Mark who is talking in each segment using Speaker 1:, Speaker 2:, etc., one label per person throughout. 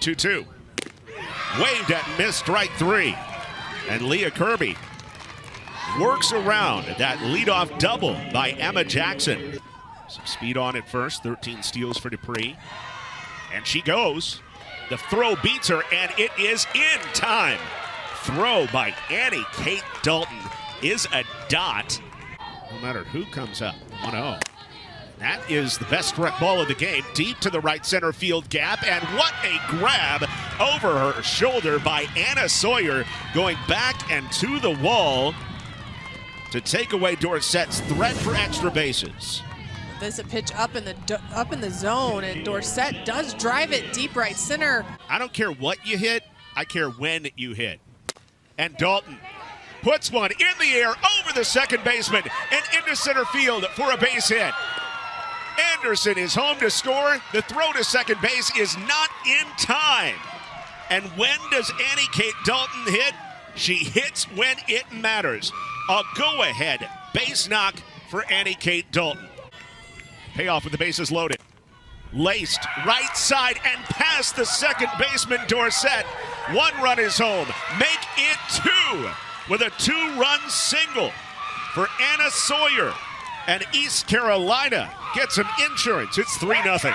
Speaker 1: 2-2. Waved at and missed strike three. And Leah Kirby works around that leadoff double by Emma Jackson. Some speed on it first, 13 steals for Dupree. And she goes. The throw beats her, and it is in time. Throw by Annie Kate Dalton is a dot. No matter who comes up, 1-0. That is the best struck ball of the game, deep to the right center field gap, and what a grab over her shoulder by Anna Sawyer, going back and to the wall to take away Dorsett's threat for extra bases.
Speaker 2: This a pitch up in the zone, and Dorsett does drive it deep right center.
Speaker 1: I don't care what you hit, I care when you hit. And Dalton puts one in the air over the second baseman and into center field for a base hit. Anderson is home to score. The throw to second base is not in time. And when does Annie Kate Dalton hit? She hits when it matters. A go-ahead base knock for Annie Kate Dalton. Payoff with the bases loaded. Laced right side and past the second baseman Dorsett. One run is home. Make it two with a two-run single for Anna Sawyer. And East Carolina gets some insurance. It's 3-0.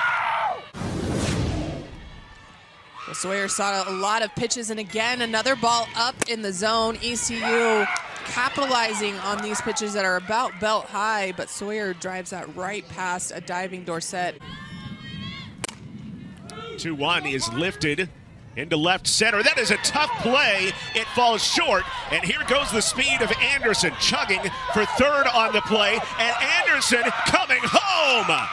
Speaker 2: Well, Sawyer saw a lot of pitches, and again, another ball up in the zone. ECU capitalizing on these pitches that are about belt high, but Sawyer drives that right past a diving Dorsett.
Speaker 1: 2-1 is lifted into left center. That is a tough play. It falls short, and here goes the speed of Anderson, chugging for third on the play, and Anderson coming home.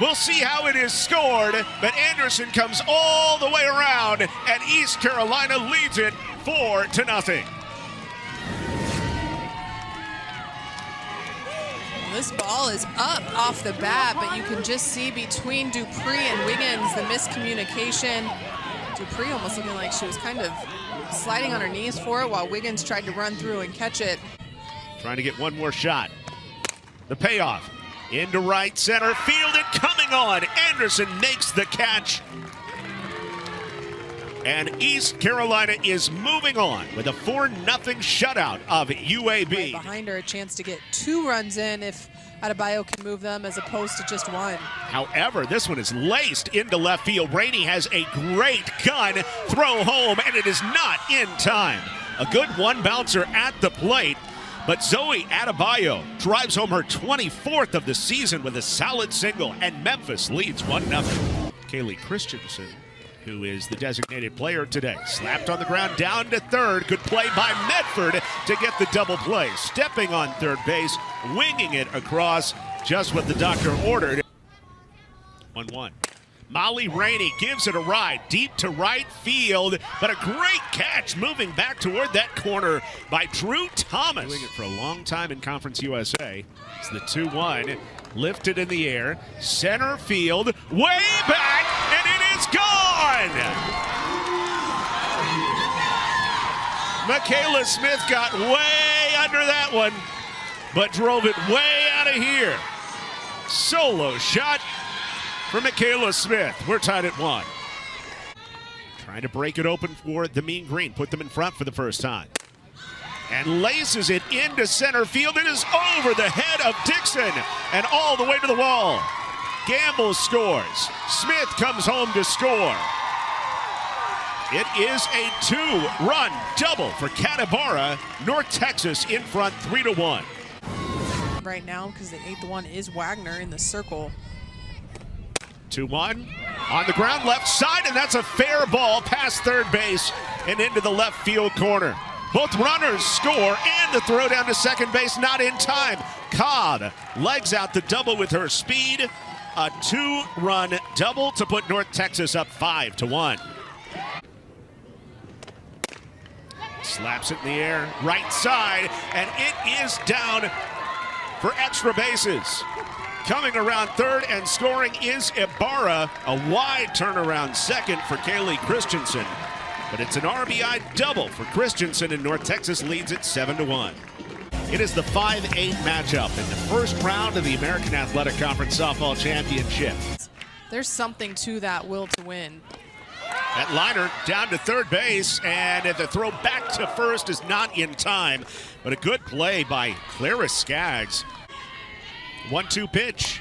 Speaker 1: We'll see how it is scored, but Anderson comes all the way around, and East Carolina leads it 4-0.
Speaker 2: This ball is up off the bat, but you can just see between Dupree and Wiggins the miscommunication. Dupree almost looking like she was kind of sliding on her knees for it while Wiggins tried to run through and catch it.
Speaker 1: Trying to get one more shot. The payoff into right center field and coming on. Anderson makes the catch. And East Carolina is moving on with a 4-0 shutout of UAB.
Speaker 2: Right behind her, a chance to get 2 runs in if Adebayo can move them as opposed to just 1.
Speaker 1: However, this one is laced into left field. Rainey has a great gun throw home, and it is not in time. A good one bouncer at the plate, but Zoe Adebayo drives home her 24th of the season with a solid single, and Memphis leads 1-0. Kaylee Christensen, who is the designated player today, slapped on the ground down to third. Good play by Medford to get the double play. Stepping on third base, winging it across, just what the doctor ordered. 1-1. Molly Rainey gives it a ride deep to right field, but a great catch moving back toward that corner by Drew Thomas. Doing it for a long time in Conference USA. It's the 2-1, lifted in the air, center field, way back, and it is gone! Michaela Smith got way under that one, but drove it way out of here. Solo shot for Michaela Smith. We're tied at 1. Trying to break it open for the Mean Green. Put them in front for the first time. And laces it into center field. It is over the head of Dixon and all the way to the wall. Gamble scores. Smith comes home to score. It is a 2-run double for Catabara. North Texas in front 3-1.
Speaker 2: Right now, because the 8th one is Wagner in the circle.
Speaker 1: 2-1 on the ground left side, and that's a fair ball past third base and into the left field corner. Both runners score, and the throw down to second base not in time. Cobb legs out the double with her speed. A 2-run double to put North Texas up 5-1. Slaps it in the air, right side, and it is down for extra bases. Coming around third and scoring is Ibarra. A wide turnaround second for Kaylee Christensen. But it's an RBI double for Christensen, and North Texas leads it 7-1. It is the 5-8 matchup in the first round of the American Athletic Conference Softball Championship.
Speaker 2: There's something to that will to win.
Speaker 1: That liner down to third base, and the throw back to first is not in time. But a good play by Clara Skaggs. 1-2 pitch.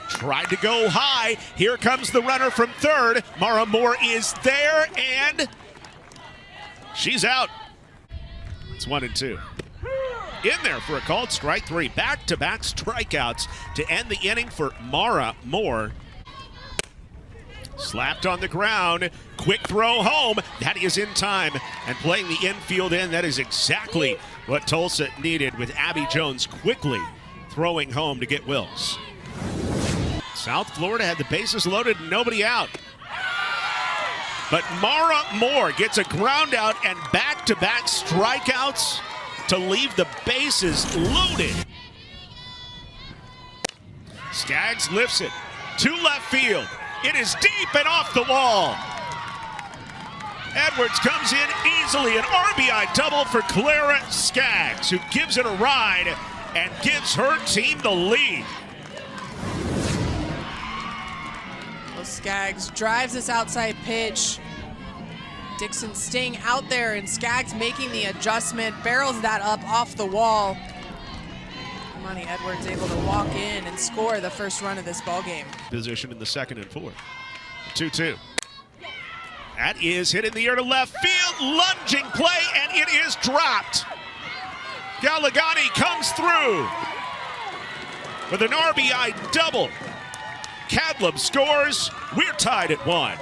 Speaker 1: Tried to go high. Here comes the runner from third. Mara Moore is there, and she's out. It's 1-2. In there for a called strike three. Back-to-back strikeouts to end the inning for Mara Moore. Slapped on the ground. Quick throw home. That is in time. And playing the infield in, that is exactly what Tulsa needed, with Abby Jones quickly throwing home to get Wills. South Florida had the bases loaded and nobody out. But Mara Moore gets a ground out and back-to-back strikeouts to leave the bases loaded. Skaggs lifts it to left field. It is deep and off the wall. Edwards comes in easily, an RBI double for Clara Skaggs, who gives it a ride and gives her team the lead.
Speaker 2: Well, Skaggs drives this outside pitch. Dixon staying out there, and Skaggs making the adjustment, barrels that up off the wall. Money Edwards able to walk in and score the first run of this ball game.
Speaker 1: Position in the second and fourth. 2-2. That is hit in the air to left field. Lunging play, and it is dropped. Galagani comes through with an RBI double. Cadleb scores. We're tied at 1.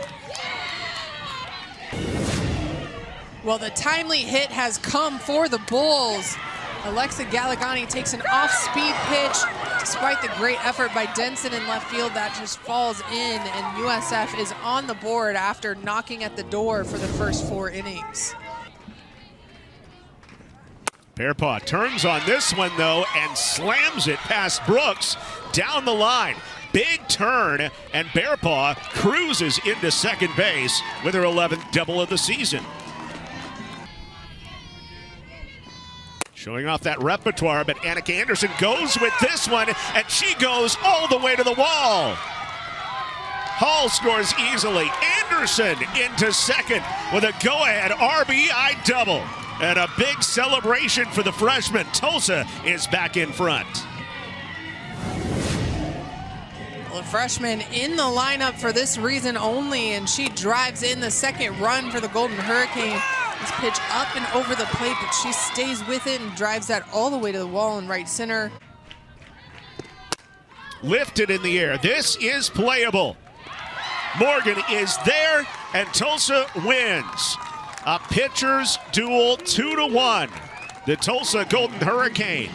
Speaker 2: Well, the timely hit has come for the Bulls. Alexa Galagani takes an off-speed pitch. Despite the great effort by Denson in left field, that just falls in, and USF is on the board after knocking at the door for the first 4 innings.
Speaker 1: Bearpaw turns on this one, though, and slams it past Brooks down the line. Big turn, and Bearpaw cruises into second base with her 11th double of the season. Showing off that repertoire, but Annika Anderson goes with this one, and she goes all the way to the wall. Hall scores easily. Anderson into second with a go-ahead RBI double. And a big celebration for the freshman. Tulsa is back in front.
Speaker 2: Well, a freshman in the lineup for this reason only, and she drives in the second run for the Golden Hurricane. This pitch up and over the plate, but she stays with it and drives that all the way to the wall in right center.
Speaker 1: Lifted in the air. This is playable. Morgan is there, and Tulsa wins. A pitcher's duel 2-1. The Tulsa Golden Hurricane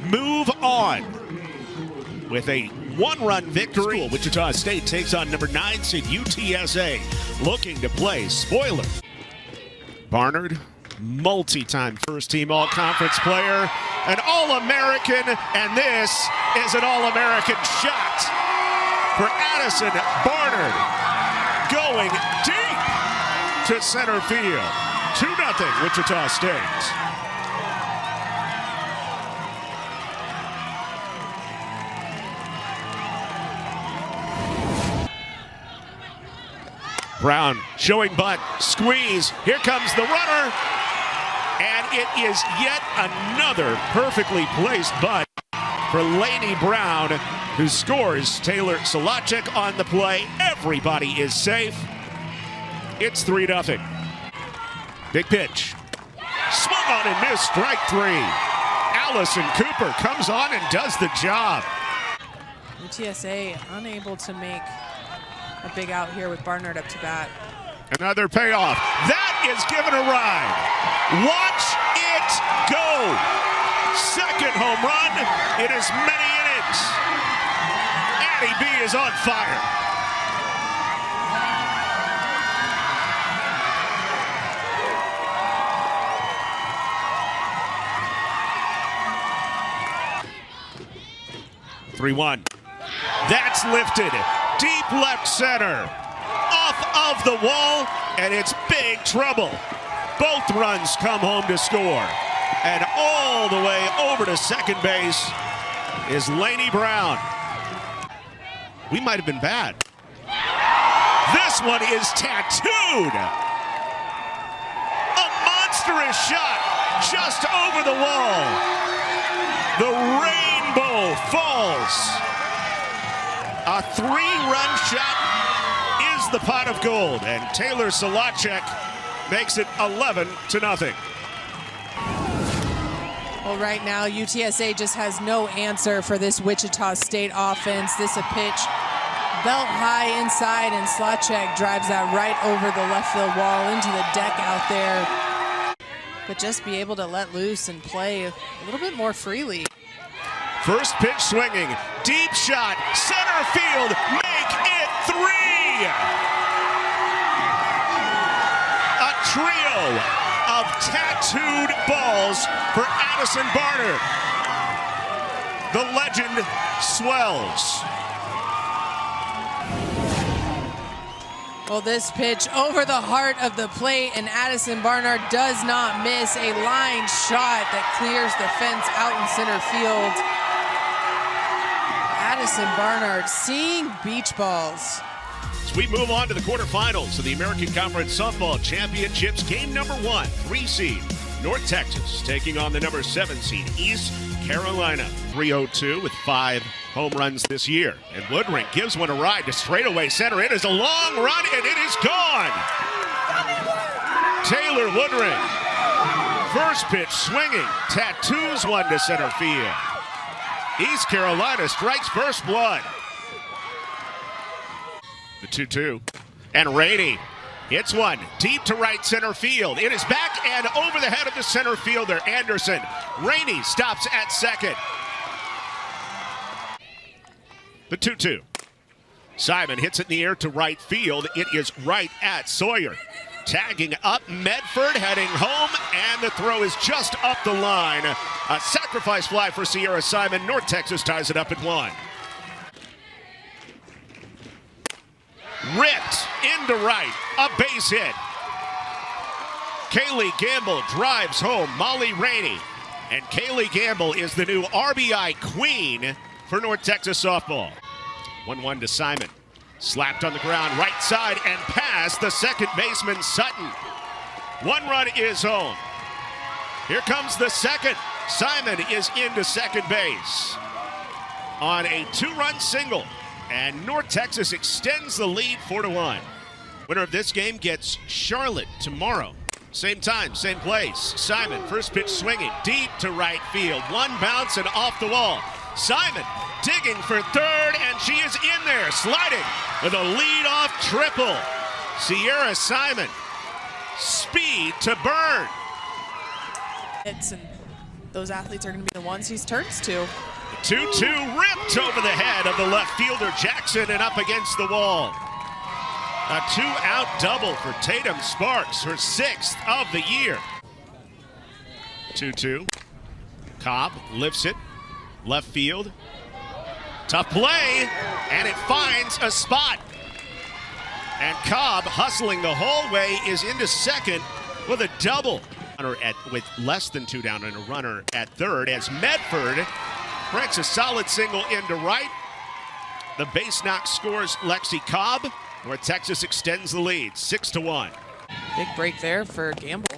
Speaker 1: move on with a 1-run victory. Wichita State takes on number 9 seed UTSA, looking to play spoiler. Barnard, multi-time first-team all-conference player, an All-American, and this is an All-American shot for Addison Barnard, going deep to center field. 2-0 Wichita State. Brown showing bunt, squeeze, here comes the runner, and it is yet another perfectly placed bunt for Lainey Brown, who scores. Taylor Solachek on the play. Everybody is safe. It's 3-0. Big pitch. Swung on and missed, strike 3. Allison Cooper comes on and does the job.
Speaker 2: UTSA unable to make a big out here with Barnard up to bat.
Speaker 1: Another payoff. That is given a ride. Watch it go. Second home run. It is many innings. Addie B is on fire. (3-1). That's lifted. Deep left center, off of the wall, and it's big trouble. Both runs come home to score. And all the way over to second base is Lainey Brown. We might have been bad. This one is tattooed. A monstrous shot just over the wall. The rainbow falls. A 3-run shot is the pot of gold, and Taylor Solacek makes it 11-0.
Speaker 2: Well, right now, UTSA just has no answer for this Wichita State offense. This a pitch belt high inside, and Solacek drives that right over the left field wall into the deck out there. But just be able to let loose and play a little bit more freely.
Speaker 1: First pitch swinging, deep shot, center field, make it 3! A trio of tattooed balls for Addison Barner. The legend swells.
Speaker 2: Well, this pitch over the heart of the plate, and Addison Barnard does not miss. A line shot that clears the fence out in center field. Addison Barnard seeing beach balls.
Speaker 1: As we move on to the quarterfinals of the American Conference Softball Championships, game number 1, 3 seed North Texas taking on the number 7 seed East Carolina. 302 with 5 home runs this year. And Woodring gives one a ride to straightaway center. It is a long run, and it is gone. Taylor Woodring, first pitch swinging, tattoos one to center field. East Carolina strikes first blood. The 2-2. And Rainey hits one deep to right center field. It is back and over the head of the center fielder, Anderson. Rainey stops at second. The 2-2. Simon hits it in the air to right field. It is right at Sawyer. Tagging up Medford, heading home, and the throw is just up the line. A sacrifice fly for Sierra Simon. North Texas ties it up at 1. Ripped into right, a base hit. Kaylee Gamble drives home Molly Rainey. And Kaylee Gamble is the new RBI queen for North Texas softball. 1-1 to Simon. Slapped on the ground, right side, and past the second baseman, Sutton. 1 run is home. Here comes the second. Simon is into second base on a 2-run single. And North Texas extends the lead 4-1. Winner of this game gets Charlotte tomorrow. Same time, same place. Simon, first pitch swinging, deep to right field. One bounce and off the wall. Simon digging for third, and she is in there, sliding with a lead-off triple. Sierra Simon, speed to burn.
Speaker 2: And those athletes are going to be the ones he turns to.
Speaker 1: 2-2 ripped over the head of the left fielder Jackson and up against the wall. A 2-out double for Tatum Sparks, her 6th of the year. 2-2. Cobb lifts it, left field. Tough play, and it finds a spot. And Cobb, hustling the whole way, is into second with a double. With less than 2 down and a runner at third, as Medford breaks a solid single into right. The base knock scores Lexi Cobb, where Texas extends the lead, 6-1.
Speaker 2: Big break there for Gamble.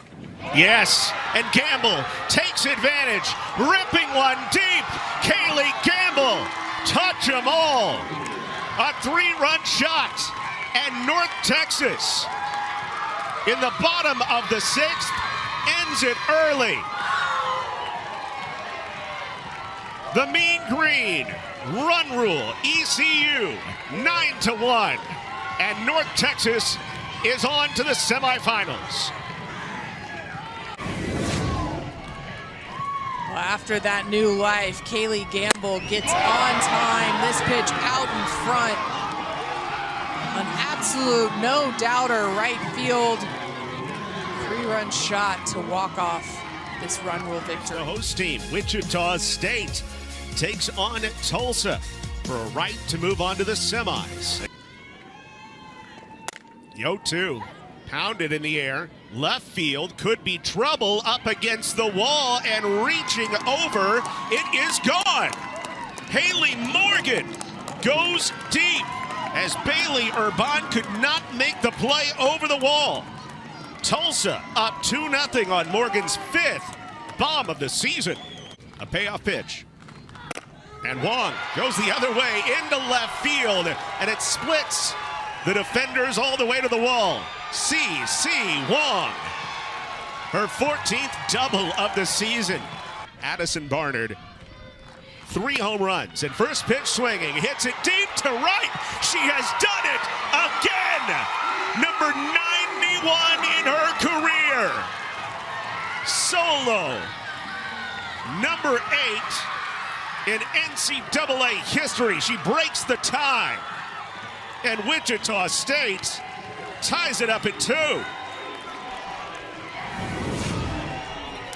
Speaker 1: Yes, and Gamble takes advantage, ripping one deep. Kaylee Gamble, touch 'em all. A 3-run shot, and North Texas, in the bottom of the 6th, ends it early. The Mean Green, run rule, ECU, 9-1. And North Texas is on to the semifinals.
Speaker 2: Well, after that new life, Kaylee Gamble gets on time. This pitch out in front. An absolute no-doubter right field. 3-run shot to walk off this run rule victory.
Speaker 1: The host team, Wichita State, takes on Tulsa for a right to move on to the semis. The 0-2, pounded in the air, left field, could be trouble up against the wall, and reaching over, it is gone. Haley Morgan goes deep. as Bailey Urban could not make the play over the wall. Tulsa up 2-0 on Morgan's 5th bomb of the season. A payoff pitch. And Wong goes the other way into left field, and it splits the defenders all the way to the wall. C.C. Wong, her 14th double of the season. Addison Barnard, 3 home runs, and first pitch swinging, hits it deep to right. She has done it again. Number 91 in her career. Solo. Number 8 in NCAA history. She breaks the tie. And Wichita State ties it up at 2.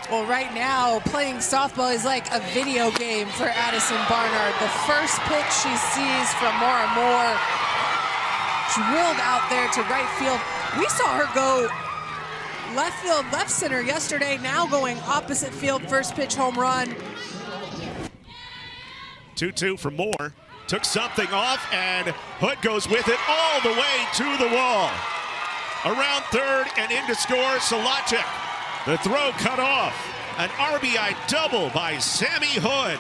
Speaker 2: Well, right now, playing softball is like a video game for Addison Barnard. The first pitch she sees from Moore drilled out there to right field. We saw her go left field, left center yesterday, now going opposite field, first pitch home run.
Speaker 1: 2-2 for Moore. Took something off, and Hood goes with it all the way to the wall. Around third and into score, Solachek. The throw cut off. An RBI double by Sammy Hood.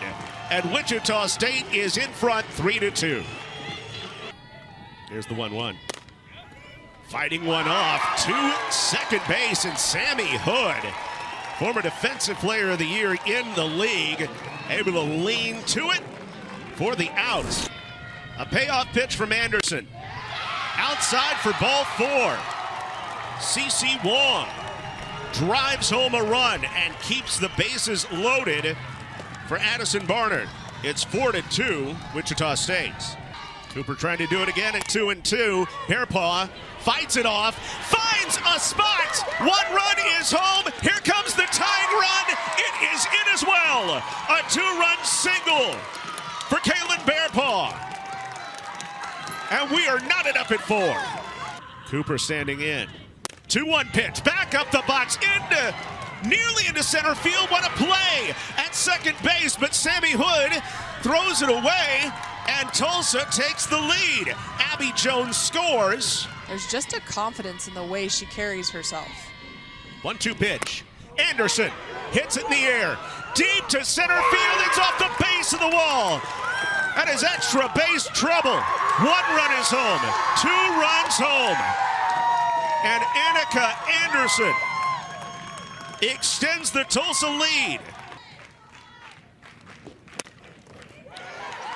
Speaker 1: And Wichita State is in front 3-2. Here's the 1-1. Fighting one off to second base, and Sammy Hood, former Defensive Player of the Year in the league, able to lean to it for the out. A payoff pitch from Anderson. Outside for ball 4. C.C. Wong drives home a run and keeps the bases loaded for Addison Barnard. It's 4-2, Wichita State. Cooper trying to do it again at 2-2. Hairpaw fights it off, finds a spot. 1 run is home. Here comes the tying run. It is in as well. A 2-run single for Kaylin Bearpaw. And we are knotted up at 4. Cooper standing in. 2-1 pitch, back up the box, nearly into center field. What a play at second base, but Sammy Hood throws it away, and Tulsa takes the lead. Abby Jones scores.
Speaker 2: There's just a confidence in the way she carries herself.
Speaker 1: 1-2 pitch. Anderson hits it in the air, deep to center field. It's off the base of the wall. That is extra base trouble. 1 run is home, 2 runs home. And Annika Anderson extends the Tulsa lead.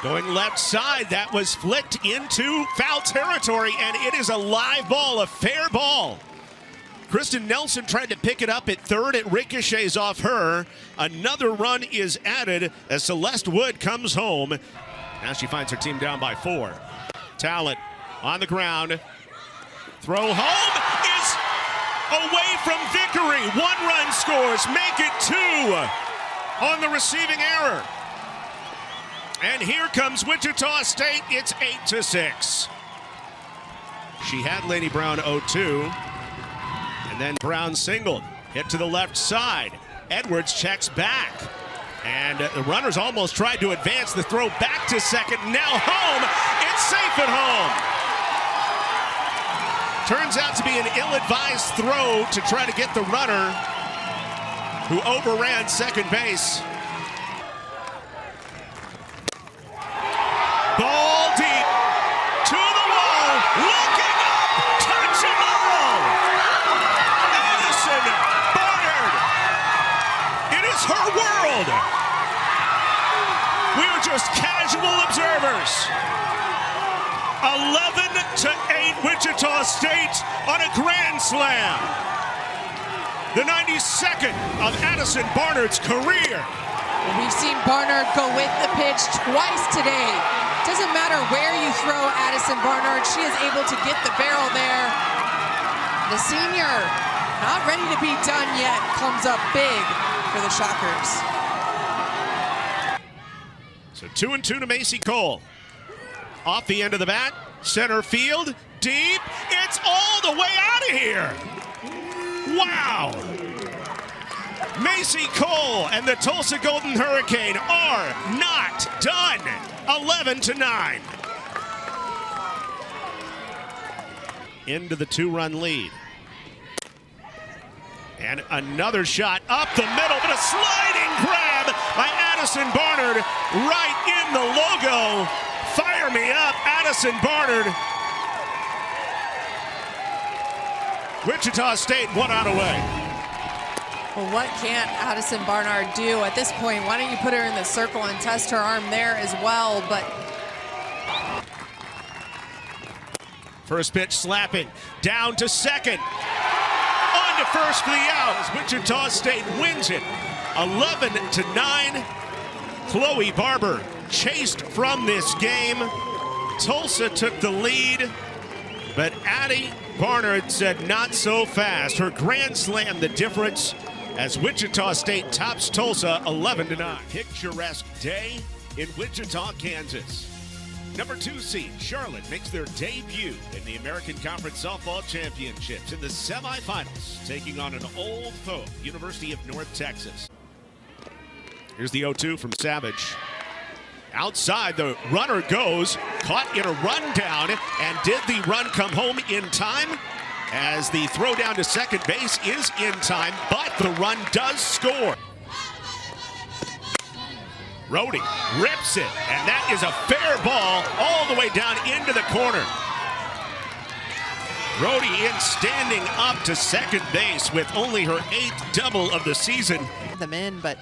Speaker 1: Going left side, that was flicked into foul territory, and it is a live ball, a fair ball. Kristen Nelson tried to pick it up at third. It ricochets off her. Another run is added as Celeste Wood comes home. Now she finds her team down by 4. Talent on the ground. Throw home is away from Vickery. 1 run scores, make it 2 on the receiving error. And here comes Wichita State. It's 8-6. She had Lady Brown 0-2. And then Brown singled. Hit to the left side. Edwards checks back. And the runners almost tried to advance the throw back to second. Now home. It's safe at home. Turns out to be an ill-advised throw to try to get the runner who overran second base. Ball deep to the wall, looking up, touch and all. Addison Barnard. It is her world. We were just casual observers. 11-8 Wichita State on a grand slam. The 92nd of Addison Barnard's career.
Speaker 2: We've seen Barnard go with the pitch twice today. Doesn't matter where you throw Addison Barnard, she is able to get the barrel there. The senior, not ready to be done yet, comes up big for the Shockers.
Speaker 1: So 2-2 to Macy Cole. Off the end of the bat, center field, deep. It's all the way out of here. Wow. Macy Cole and the Tulsa Golden Hurricane are not done. 11-9. into the 2-run lead. And another shot up the middle, but a sliding grab by Addison Barnard right in the logo. Fire me up, Addison Barnard. Wichita State 1 out away.
Speaker 2: Well, what can't Addison Barnard do at this point? Why don't you put her in the circle and test her arm there as well? But
Speaker 1: first pitch slapping, down to second. On to first for the out as Wichita State wins it 11-9. Chloe Barber chased from this game. Tulsa took the lead, but Addie Barnard said not so fast. Her grand slam the difference as Wichita State tops Tulsa 11-9. Picturesque day in Wichita, Kansas. Number 2 seed Charlotte makes their debut in the American Conference Softball Championships in the semifinals, taking on an old foe, University of North Texas. Here's the 0-2 from Savage. Outside, the runner goes, caught in a rundown, and did the run come home in time? As the throw down to second base is in time, but the run does score. Rhodey rips it, and that is a fair ball all the way down into the corner. Rhodey in standing up to second base with only her 8th double of the season.
Speaker 2: them in, but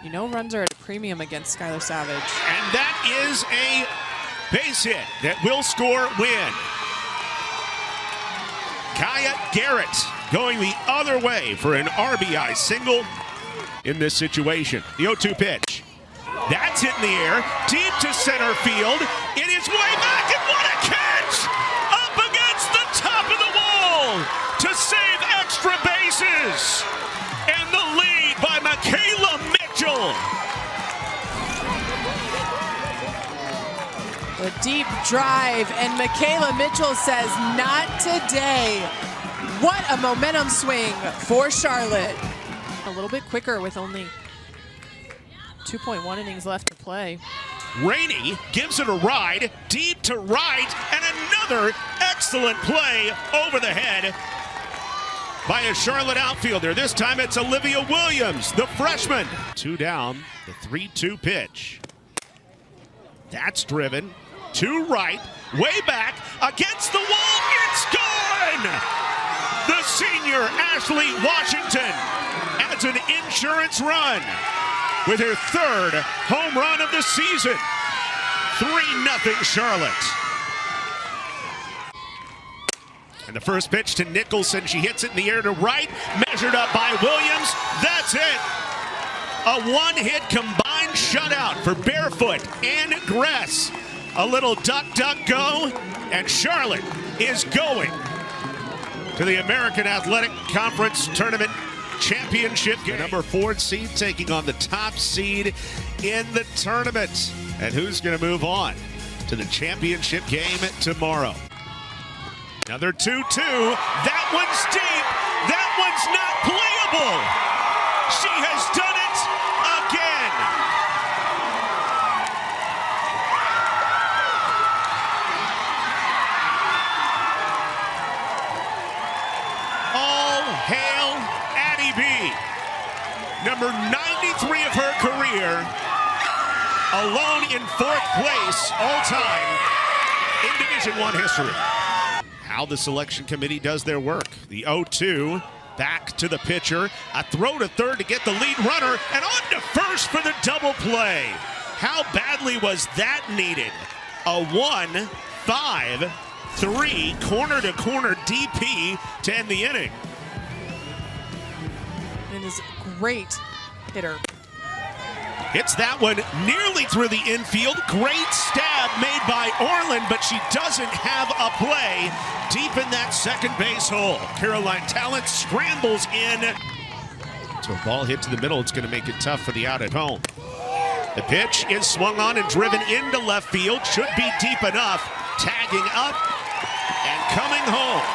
Speaker 2: you know runs are at a premium against Skylar Savage.
Speaker 1: And that is a base hit that will score win. Kaya Garrett going the other way for an RBI single in this situation. The 0-2 pitch. That's hit in the air, deep to center field. It is way back, and what a catch! Up against the top of the wall to save extra bases. And the lead by Michaela Mitchell.
Speaker 2: A deep drive, and Michaela Mitchell says, not today. What a momentum swing for Charlotte. A little bit quicker with only 2.1 innings left to play.
Speaker 1: Rainey gives it a ride, deep to right, and another excellent play over the head by a Charlotte outfielder. This time it's Olivia Williams, the freshman. 2 down, the 3-2 pitch. That's driven to right, way back, against the wall, it's gone! The senior Ashley Washington adds an insurance run with her 3rd home run of the season. 3-0 Charlotte. And the first pitch to Nicholson. She hits it in the air to right. Measured up by Williams. That's it. A one-hit combined shutout for Barefoot and Gress. A little duck, duck, go. And Charlotte is going to the American Athletic Conference Tournament Championship game. The number 4 seed taking on the top seed in the tournament. And who's going to move on to the championship game tomorrow? Another 2-2. That one's deep. That one's not playable. She has done it again. All hail Addie B. Number 93 of her career. Alone in 4th place all time in Division I history. How the selection committee does their work. The 0-2, back to the pitcher. A throw to third to get the lead runner, and on to first for the double play. How badly was that needed? A 1-5-3 corner-to-corner DP to end the inning.
Speaker 2: And is a great hitter.
Speaker 1: Hits that one nearly through the infield. Great stab made by Orland, but she doesn't have a play deep in that second base hole. Caroline Talent scrambles in. So a ball hit to the middle. It's going to make it tough for the out at home. The pitch is swung on and driven into left field. Should be deep enough. Tagging up and coming home.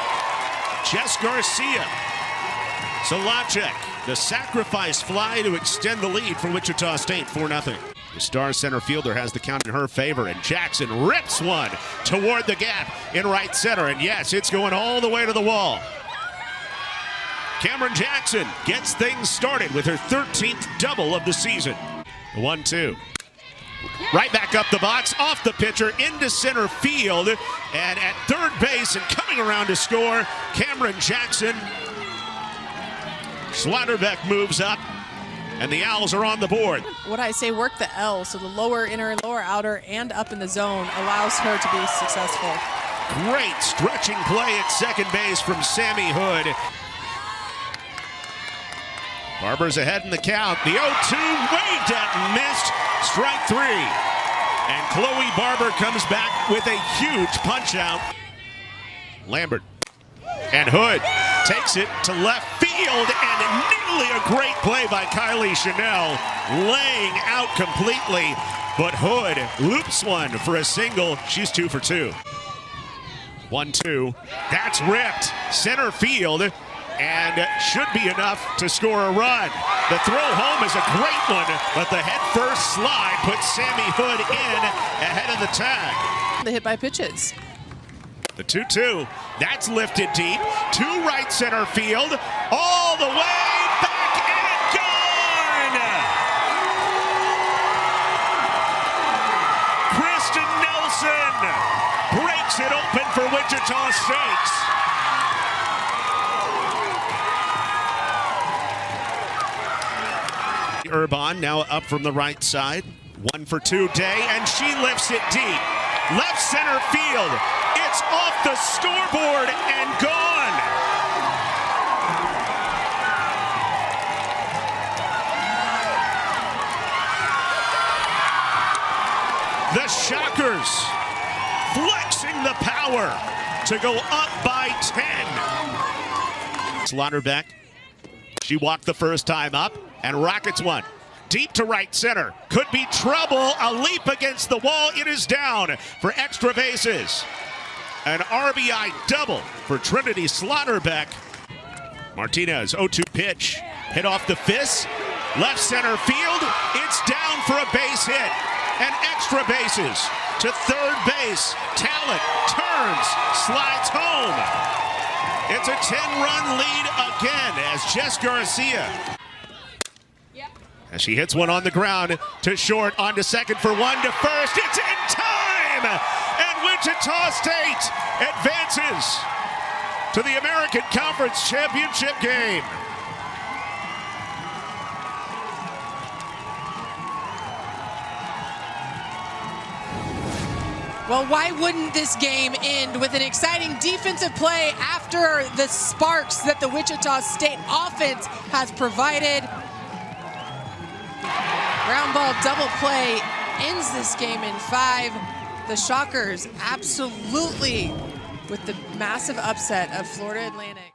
Speaker 1: Jess Garcia. Solacek. The sacrifice fly to extend the lead for Wichita State, 4-0. The star center fielder has the count in her favor, and Jackson rips one toward the gap in right center. And yes, it's going all the way to the wall. Cameron Jackson gets things started with her 13th double of the season. The 1-2. Right back up the box, off the pitcher, into center field. And at third base and coming around to score, Cameron Jackson. Slaughterbeck moves up, and the Owls are on the board.
Speaker 2: What I say, work the L, so the lower inner, lower outer, and up in the zone allows her to be successful.
Speaker 1: Great stretching play at second base from Sammy Hood. Barber's ahead in the count. The 0-2 waved at and missed. Strike three. And Chloe Barber comes back with a huge punch out. Lambert and Hood takes it to left field, and nearly a great play by Kylie Chanel, laying out completely. But Hood loops one for a single. She's 2 for 2. 1-2. That's ripped center field, and should be enough to score a run. The throw home is a great one, but the head-first slide puts Sammy Hood in ahead of the tag.
Speaker 2: The hit by pitches.
Speaker 1: The 2-2, that's lifted deep to right center field, all the way back and gone! Kristen Nelson breaks it open for Wichita State. Urban now up from the right side. 1 for 2 day, and she lifts it deep. Left center field. It's off the scoreboard and gone. The Shockers flexing the power to go up by 10. Slaughterbeck. She walked the first time up and rockets one. Deep to right center. Could be trouble. A leap against the wall. It is down for extra bases. An RBI double for Trinity Slaughterbeck. Martinez, 0-2 pitch. Hit off the fist. Left center field. It's down for a base hit. And extra bases to third base. Talent turns, slides home. It's a 10-run lead again as Jess Garcia. As she hits one on the ground to short, on to second for one, to first. It's in time! And Wichita State advances to the American Conference Championship game.
Speaker 2: Well, why wouldn't this game end with an exciting defensive play after the sparks that the Wichita State offense has provided? Ground ball double play ends this game in 5. The Shockers absolutely with the massive upset of Florida Atlantic.